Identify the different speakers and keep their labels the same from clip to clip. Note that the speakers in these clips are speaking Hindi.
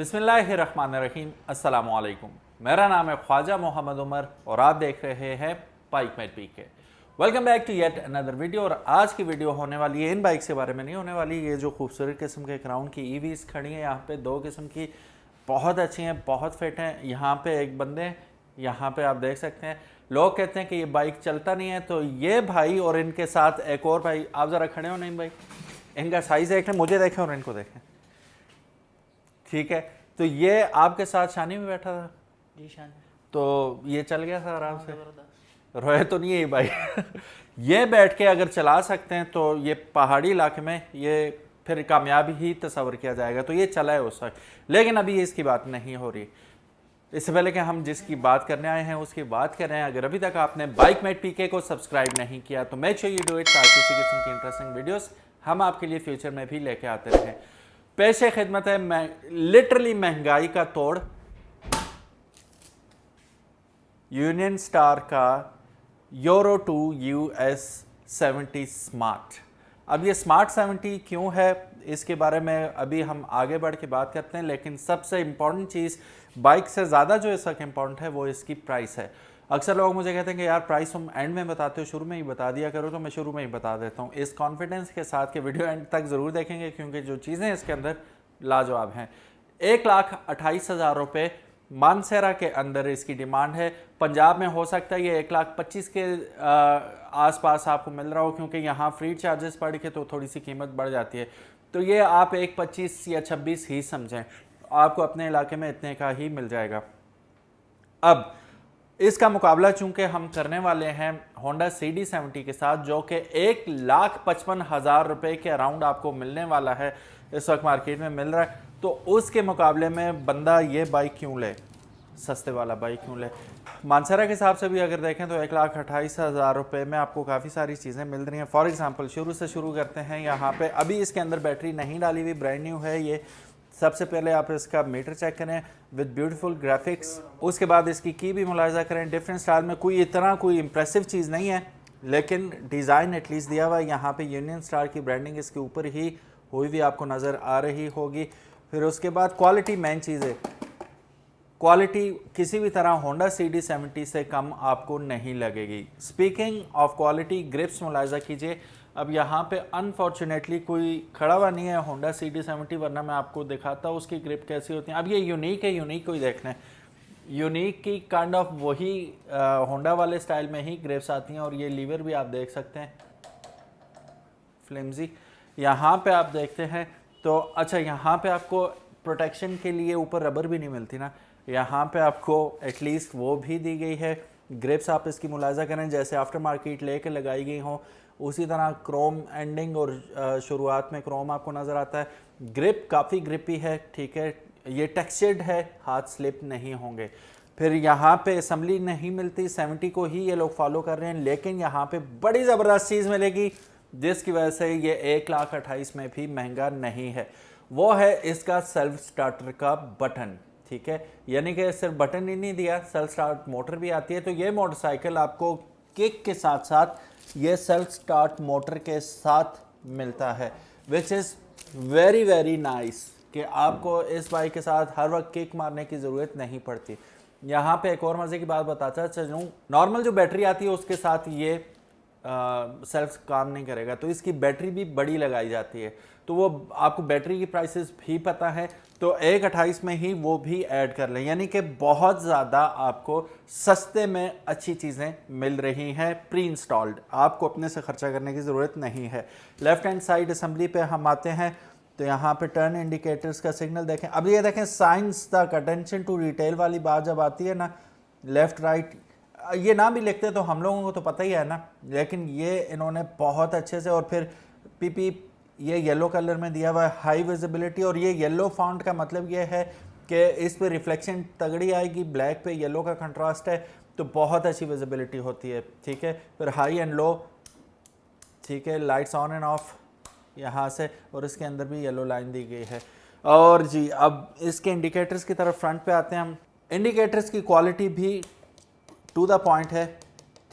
Speaker 1: बिस्मिल्लाहिर्रहमानिर्रहीम, अस्सलामु अलैकुम। मेरा नाम है ख्वाजा मोहम्मद उमर और आप देख रहे हैं bike mate PK. Welcome back to yet another video. और आज की वीडियो होने वाली है इन बाइक्स के बारे में नहीं होने वाली। ये जो खूबसूरत किस्म के क्राउन की ईवीज खड़ी हैं यहाँ पे, दो किस्म की, बहुत अच्छी हैं, बहुत फिट हैं। यहाँ पे एक बंदे, यहाँ पे आप देख सकते हैं, लोग कहते हैं कि ये बाइक चलता नहीं है, तो ये भाई और इनके साथ एक और भाई, आप ज़रा खड़े हो नहीं भाई, इनका साइज़ देखें, मुझे देखें और इनको देखें, ठीक है। तो ये आपके साथ शानी में बैठा था
Speaker 2: जी शानी,
Speaker 1: तो ये चल गया था आराम से, रोए तो नहीं है ये भाई ये बैठ के अगर चला सकते हैं तो ये पहाड़ी इलाके में ये फिर कामयाबी ही तस्वर किया जाएगा। तो ये चला है उस वक्त, लेकिन अभी इसकी बात नहीं हो रही। इससे पहले कि हम जिसकी बात करने आए हैं उसकी बात कर रहे हैं, अगर अभी तक आपने बाइक मेट पीके को सब्सक्राइब नहीं किया तो make sure you do it, ताकि इसी किस्म की इंटरेस्टिंग वीडियोस हम आपके लिए फ्यूचर में भी लेके आते रहें। पेशे खिदमत है लिटरली महंगाई का तोड़, यूनियन स्टार का यूरो 2 US 70 स्मार्ट। अब ये स्मार्ट 70 क्यों है, इसके बारे में अभी हम आगे बढ़ के बात करते हैं। लेकिन सबसे इम्पॉर्टेंट चीज़, बाइक से ज़्यादा जो इस वक्त इम्पॉर्टेंट है वो इसकी प्राइस है। अक्सर लोग मुझे कहते हैं कि यार प्राइस तुम एंड में बताते हो, शुरू में ही बता दिया करो, तो मैं शुरू में ही बता देता हूँ इस कॉन्फिडेंस के साथ कि वीडियो एंड तक ज़रूर देखेंगे, क्योंकि जो चीज़ें इसके अंदर लाजवाब हैं। 1,28,000 रुपये मानसेरा के अंदर इसकी डिमांड है। पंजाब में हो सकता है ये 1,25,000 के आसपास आपको मिल रहा हो, क्योंकि यहाँ फ्री चार्जेस बढ़ के तो थोड़ी सी कीमत बढ़ जाती है। तो ये आप 1,25,000 या 26,000 ही समझें, आपको अपने इलाके में इतने का ही मिल जाएगा। अब इसका मुकाबला चूंकि हम करने वाले हैं होंडा CD70 के साथ, जो कि 1,55,000 रुपये के अराउंड आपको मिलने वाला है, इस वक्त मार्केट में मिल रहा है। तो उसके मुकाबले में बंदा ये बाइक क्यों ले, सस्ते वाला बाइक क्यों ले। मानसरा के हिसाब से भी अगर देखें तो 1,28,000 रुपये में आपको काफ़ी सारी चीज़ें मिल रही हैं। फॉर एग्जांपल शुरू से शुरू करते हैं। यहाँ पे अभी इसके अंदर बैटरी नहीं डाली हुई, ब्रांड न्यू है ये। सबसे पहले आप इसका मीटर चेक करें विद ब्यूटीफुल ग्राफिक्स, उसके बाद इसकी की भी मुलाहिजा करें। डिफरेंट स्टाइल में कोई इतना कोई इंप्रेसिव चीज़ नहीं है, लेकिन डिज़ाइन एटलीस्ट दिया हुआ है। यहाँ पे यूनियन स्टार की ब्रांडिंग इसके ऊपर ही हुई भी आपको नज़र आ रही होगी। फिर उसके बाद क्वालिटी मेन चीज़ है, क्वालिटी किसी भी तरह होंडा CD70 से कम आपको नहीं लगेगी। स्पीकिंग ऑफ क्वालिटी, ग्रिप्स मुलाहिजा कीजिए। अब यहाँ पे अनफॉर्चुनेटली कोई खड़ा हुआ नहीं है होंडा CD70, वरना मैं आपको दिखाता हूँ उसकी ग्रिप कैसी होती है। अब ये यूनिक है, यूनिक को ही देखना है। यूनिक की काइंड ऑफ वही होंडा वाले स्टाइल में ही ग्रिप्स आती हैं। और ये लीवर भी आप देख सकते हैं फ्लिमजी। यहाँ पे आप देखते हैं तो अच्छा, यहाँ पे आपको प्रोटेक्शन के लिए ऊपर रबर भी नहीं मिलती ना, यहाँ पे आपको एटलीस्ट वो भी दी गई है। ग्रिप्स आप इसकी मुलाजा करें जैसे आफ्टर मार्केट लेके लगाई गई हों, उसी तरह क्रोम एंडिंग और शुरुआत में क्रोम आपको नज़र आता है। ग्रिप काफ़ी ग्रिपी है, ठीक है, ये टेक्सचर्ड है, हाथ स्लिप नहीं होंगे। फिर यहाँ पे असम्बली नहीं मिलती, 70 को ही ये लोग फॉलो कर रहे हैं, लेकिन यहाँ पे बड़ी ज़बरदस्त चीज़ मिलेगी जिसकी वजह से ये 1,28,000 में भी महंगा नहीं है। वो है इसका सेल्फ स्टार्टर का बटन, ठीक है, यानी कि सिर्फ बटन ही नहीं दिया, सेल्फ स्टार्ट मोटर भी आती है। तो ये मोटरसाइकिल आपको किक के साथ साथ ये सेल्फ स्टार्ट मोटर के साथ मिलता है, which is very very nice, कि आपको इस बाइक के साथ हर वक्त किक मारने की ज़रूरत नहीं पड़ती। यहाँ पे एक और मज़े की बात बताता चलूँ, नॉर्मल जो बैटरी आती है उसके साथ ये सेल्फ काम नहीं करेगा, तो इसकी बैटरी भी बड़ी लगाई जाती है। तो वो आपको बैटरी की प्राइसेस भी पता है, तो 1,28,000 में ही वो भी ऐड कर लें, यानी कि बहुत ज़्यादा आपको सस्ते में अच्छी चीज़ें मिल रही हैं प्री इंस्टॉल्ड, आपको अपने से खर्चा करने की ज़रूरत नहीं है। लेफ्ट हैंड साइड असम्बली पे हम आते हैं तो यहाँ पे टर्न इंडिकेटर्स का सिग्नल देखें। अब ये देखें साइंस तक अटेंशन टू डिटेल वाली बात जब आती है ना, लेफ़्ट राइट ये ना भी लिखते तो हम लोगों को तो पता ही है ना, लेकिन ये इन्होंने बहुत अच्छे से, और फिर PP ये येलो कलर में दिया हुआ है, हाई विजिबिलिटी। और ये येलो फॉन्ट का मतलब ये है कि इस पे रिफ्लेक्शन तगड़ी आएगी, ब्लैक पे येलो का कंट्रास्ट है, तो बहुत अच्छी विजिबिलिटी होती है, ठीक है। फिर हाई एंड लो, ठीक है, लाइट्स ऑन एंड ऑफ यहाँ से, और इसके अंदर भी येलो लाइन दी गई है। और जी अब इसके इंडिकेटर्स की तरफ फ्रंट पे आते हैं हम। इंडिकेटर्स की क्वालिटी भी टू द पॉइंट है,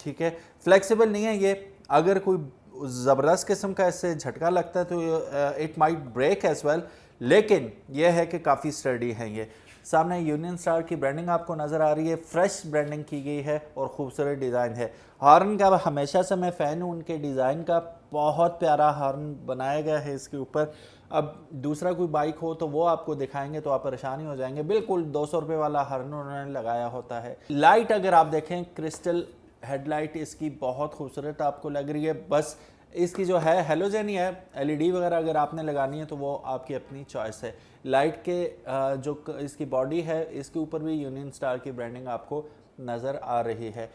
Speaker 1: ठीक है, फ्लेक्सिबल नहीं है ये। अगर कोई ज़बरदस्त किस्म का इससे झटका लगता है तो it might break as well, लेकिन यह है कि काफ़ी स्टडी है। ये सामने यूनियन स्टार की ब्रांडिंग आपको नज़र आ रही है, फ्रेश ब्रांडिंग की गई है और खूबसूरत डिज़ाइन है। हॉर्न का हमेशा से मैं फ़ैन हूँ उनके डिज़ाइन का, बहुत प्यारा हॉर्न बनाया गया है इसके ऊपर। अब दूसरा कोई बाइक हो तो वो आपको दिखाएंगे तो आप परेशान ही हो जाएंगे, बिल्कुल 200 रुपये वाला हॉर्न उन्होंने लगाया होता है। लाइट अगर आप देखें, क्रिस्टल हेडलाइट इसकी बहुत खूबसूरत आपको लग रही है। बस इसकी जो है हेलोजन ही है, एलईडी वगैरह अगर आपने लगानी है तो वो आपकी अपनी चॉइस है। लाइट के जो इसकी बॉडी है इसके ऊपर भी यूनियन स्टार की ब्रांडिंग आपको नज़र आ रही है।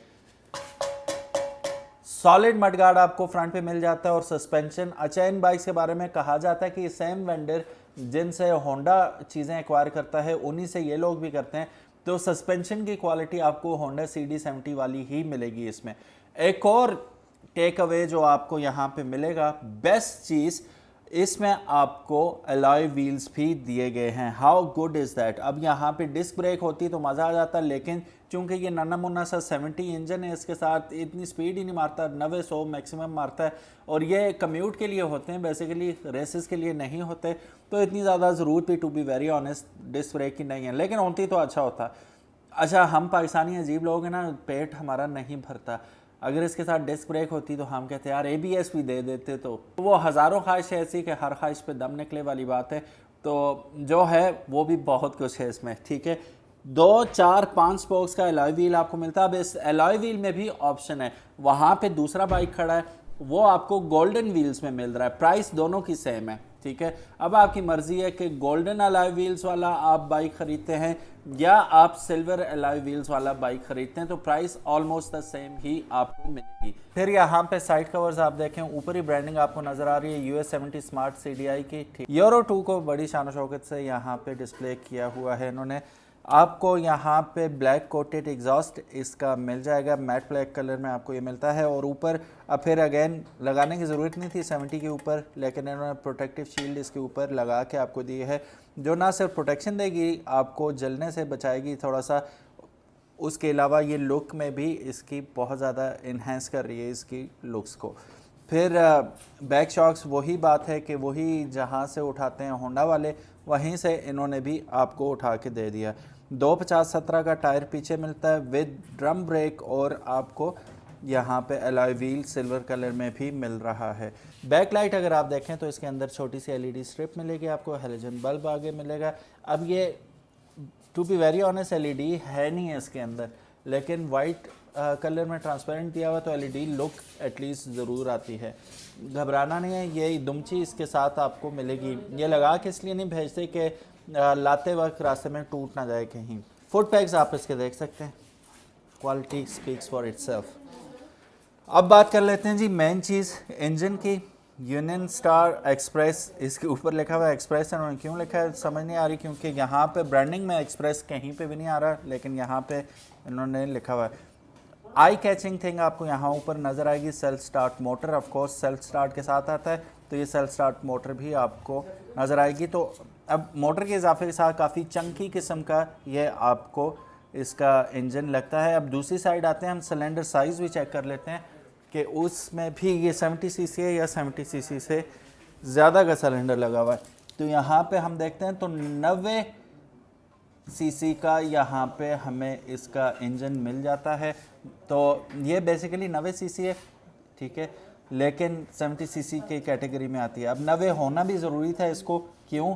Speaker 1: सॉलिड मडगार्ड आपको फ्रंट पे मिल जाता है और सस्पेंशन। अच्छा, इन बाइक्स के बारे में कहा जाता है कि सेम वेंडर जिनसे होंडा चीज़ें एक्वायर करता है उन्हीं से ये लोग भी करते हैं, तो सस्पेंशन की क्वालिटी आपको होंडा CD70 वाली ही मिलेगी इसमें। एक और टेक अवे जो आपको यहाँ पे मिलेगा, बेस्ट चीज़ इसमें आपको अलॉय व्हील्स भी दिए गए हैं। How good is that. अब यहाँ पे डिस्क ब्रेक होती तो मज़ा आ जाता, लेकिन चूंकि ये नन्ना मुन्ना सा 70 इंजन है, इसके साथ इतनी स्पीड ही नहीं मारता, 90-100 मैक्सिमम मारता है। और ये कम्यूट के लिए होते हैं, बेसिकली रेसेस के लिए नहीं होते, तो इतनी ज़्यादा ज़रूरत भी to be very honest disc brake की नहीं है, लेकिन होती तो अच्छा होता। अच्छा, हम पाकिस्तानी अजीब लोग हैं ना, पेट हमारा नहीं भरता। अगर इसके साथ डिस्क ब्रेक होती तो हम कहते यार ABS भी दे देते, तो वो हज़ारों ख्वाहिश है ऐसी कि हर ख्वाहिश पे दम निकले वाली बात है। तो जो है वो भी बहुत कुछ है इसमें, ठीक है। 2, 4, 5 स्पोक्स का एलॉय व्हील आपको मिलता है। अब इस एलॉय व्हील में भी ऑप्शन है, वहाँ पे दूसरा बाइक खड़ा है वो आपको गोल्डन व्हील्स में मिल रहा है, प्राइस दोनों की सेम है, ठीक है। अब आपकी मर्जी है कि गोल्डन अलॉय व्हील्स वाला आप बाइक खरीदते हैं या आप सिल्वर अलॉय व्हील्स वाला बाइक खरीदते हैं, तो प्राइस ऑलमोस्ट द सेम ही आपको मिलेगी। फिर यहाँ पे साइड कवर्स आप देखें, ऊपर ही ब्रांडिंग आपको नजर आ रही है US 70 स्मार्ट CDI की। यूरो 2 को बड़ी शान शौकत से यहाँ पे डिस्प्ले किया हुआ है इन्होंने। आपको यहाँ पे ब्लैक कोटेड एग्जॉस्ट इसका मिल जाएगा, मैट ब्लैक कलर में आपको ये मिलता है। और ऊपर अब फिर अगेन लगाने की ज़रूरत नहीं थी 70 के ऊपर, लेकिन इन्होंने प्रोटेक्टिव शील्ड इसके ऊपर लगा के आपको दी है, जो ना सिर्फ प्रोटेक्शन देगी, आपको जलने से बचाएगी थोड़ा सा, उसके अलावा ये लुक में भी इसकी बहुत ज़्यादा इन्हेंस कर रही है इसकी लुक्स को। फिर बैक शॉक्स वही बात है कि वही जहाँ से उठाते हैं होंडा वाले, वहीं से इन्होंने भी आपको उठा के दे दिया। 250/17 का टायर पीछे मिलता है विद ड्रम ब्रेक, और आपको यहाँ पे अलॉय व्हील सिल्वर कलर में भी मिल रहा है। बैक लाइट अगर आप देखें तो इसके अंदर छोटी सी LED स्ट्रिप मिलेगी आपको, हेलोजन बल्ब आगे मिलेगा। अब ये to be very honest LED है नहीं है इसके अंदर, लेकिन वाइट कलर में ट्रांसपेरेंट दिया हुआ तो LED लुक एटलीस्ट ज़रूर आती है। घबराना नहीं है, ये दुमची इसके साथ आपको मिलेगी। ये लगा के इसलिए नहीं भेजते कि लाते वक्त रास्ते में टूट ना जाए कहीं। फुट पैक्स आप इसके देख सकते हैं, क्वालिटी स्पीक्स फॉर इटसेल्फ। अब बात कर लेते हैं जी मेन चीज़ इंजन की। यूनियन स्टार एक्सप्रेस इसके ऊपर लिखा हुआ है, एक्सप्रेस उन्होंने क्यों लिखा है समझ नहीं आ रही, क्योंकि यहाँ पे ब्रांडिंग में एक्सप्रेस कहीं पे भी नहीं आ रहा, लेकिन यहाँ पे इन्होंने लिखा हुआ है। आई कैचिंग थिंग आपको यहाँ ऊपर नज़र आएगी, self start motor, of course self start के साथ आता है, तो ये सेल्फ स्टार्ट मोटर भी आपको नज़र आएगी। तो अब मोटर के इजाफे के साथ काफ़ी चंकी किस्म का ये आपको इसका इंजन लगता है। अब दूसरी साइड आते हैं, हम सिलेंडर साइज़ भी चेक कर लेते हैं कि उसमें भी ये 70 सीसी है या 70 सीसी से ज़्यादा का सिलेंडर लगा हुआ है। तो यहाँ पे हम देखते हैं तो 90 सीसी का यहाँ पे हमें इसका इंजन मिल जाता है। तो ये बेसिकली 90 सीसी है, ठीक है, लेकिन 70 सीसी की कैटेगरी में आती है। अब 90 होना भी ज़रूरी था इसको, क्यों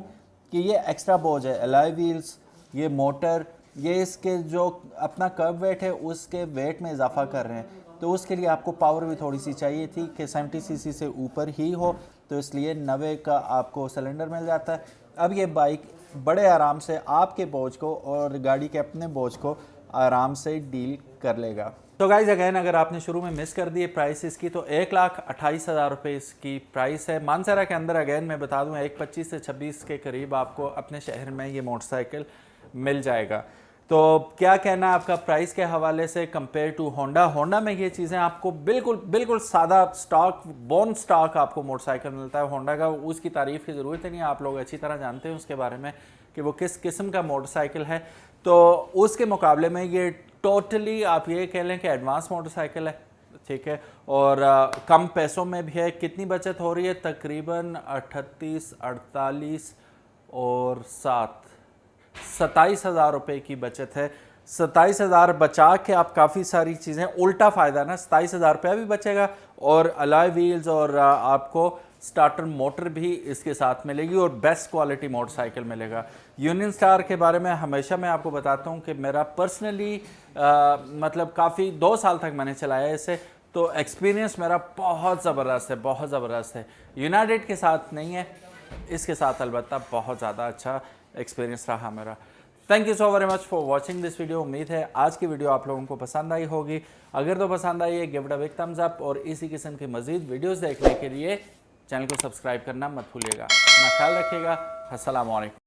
Speaker 1: कि ये एक्स्ट्रा बोझ है, अलॉय व्हील्स, ये मोटर, ये इसके जो अपना कर्व वेट है उसके वेट में इजाफा कर रहे हैं, तो उसके लिए आपको पावर भी थोड़ी सी चाहिए थी कि 70 सीसी से ऊपर ही हो, तो इसलिए 90 का आपको सिलेंडर मिल जाता है। अब ये बाइक बड़े आराम से आपके बोझ को और गाड़ी के अपने बोझ को आराम से डील कर लेगा। तो गाइज अगैन अगर आपने शुरू में मिस कर दिए प्राइस इसकी, तो 1,28,000 रुपये इसकी प्राइस है। मानसरा के अंदर अगैन मैं बता दूं 1,25 से 26 के करीब आपको अपने शहर में ये मोटरसाइकिल मिल जाएगा। तो क्या कहना है आपका प्राइस के हवाले से कंपेयर टू होंडा? होंडा में ये चीज़ें आपको बिल्कुल सादा स्टॉक बोन स्टॉक आपको मोटरसाइकिल मिलता है। होंडा का उसकी तारीफ़ की ज़रूरत ही नहीं, आप लोग अच्छी तरह जानते हैं उसके बारे में कि वो किस किस्म का मोटरसाइकिल है। तो उसके मुकाबले में ये टोटली आप ये कह लें कि एडवांस मोटरसाइकिल है, ठीक है, और कम पैसों में भी है। कितनी बचत हो रही है? तकरीबन 38, 48 और 7, 27,000 रुपये की बचत है। 27,000 बचा के आप काफ़ी सारी चीज़ें, उल्टा फ़ायदा ना, 27,000 रुपया भी बचेगा और अलॉय व्हील्स और आपको स्टार्टर मोटर भी इसके साथ मिलेगी और बेस्ट क्वालिटी मोटरसाइकिल मिलेगा। यूनियन स्टार के बारे में हमेशा मैं आपको बताता हूँ कि मेरा पर्सनली मतलब काफ़ी 2 साल तक मैंने चलाया इसे, तो एक्सपीरियंस मेरा बहुत ज़बरदस्त है, बहुत ज़बरदस्त है। यूनाइटेड के साथ नहीं है, इसके साथ अलबत्ता बहुत ज़्यादा अच्छा एक्सपीरियंस रहा मेरा। Thank you so very much for watching this video. उम्मीद है आज की वीडियो आप लोगों को पसंद आई होगी। अगर तो पसंद आई है, give it a big thumbs up और इसी किस्म की मज़ीद वीडियोस देखने के लिए चैनल को सब्सक्राइब करना मत भूलिएगा। अपना ख्याल रखिएगा। अस्सलाम वालेकुम।